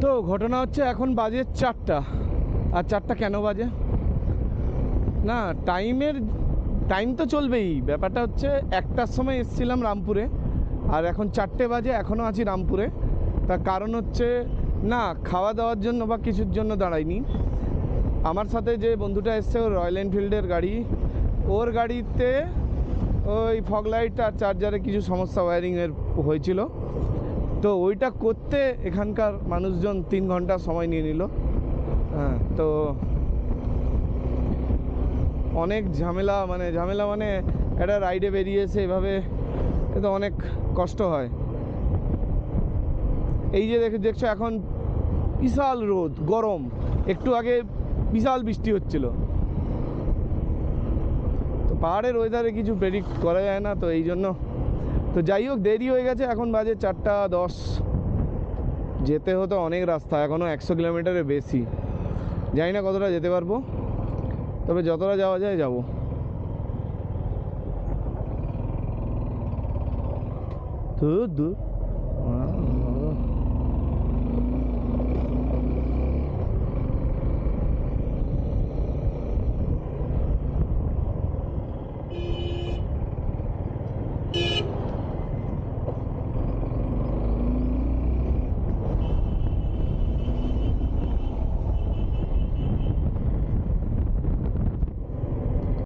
তো ঘটনা হচ্ছে এখন বাজে 4টা। আর 4টা কেন বাজে না, টাইম তো চলবেই। ব্যাপারটা হচ্ছে 1টার সময় এসেছিলাম রামপুরে, আর এখন 4টে বাজে, এখনও আছি রামপুরে। তার কারণ হচ্ছে না খাওয়া দাওয়ার জন্য বা কিছুর জন্য দাঁড়াইনি। আমার সাথে যে বন্ধুটা এসছে ওর রয়্যাল এনফিল্ডের গাড়ি, ওর গাড়িতে ওই ফগ লাইট আর চার্জারে কিছু সমস্যা ওয়্যারিংয়ের হয়েছিল। তো ওইটা করতে এখানকার মানুষজন 3 ঘন্টা সময় নিয়ে নিল। হ্যাঁ, তো অনেক ঝামেলা মানে একটা রাইডে বেরিয়েছে এভাবে, এ তো অনেক কষ্ট হয়। এই যে দেখছো এখন বিশাল রোদ, গরম, একটু আগে বিশাল বৃষ্টি হচ্ছিল। তো পাহাড়ের ওয়েদারে কিছু প্রেডিক্ট করা যায় না, তো এই জন্য তো যাই হোক দেরি হয়ে গেছে। এখন বাজে 4টা 10। যেতে হতো অনেক রাস্তা, এখনও 100 কিলোমিটারের বেশি। জানি না কতটা যেতে পারবো, তবে যতটা যাওয়া যায় যাবো। দূর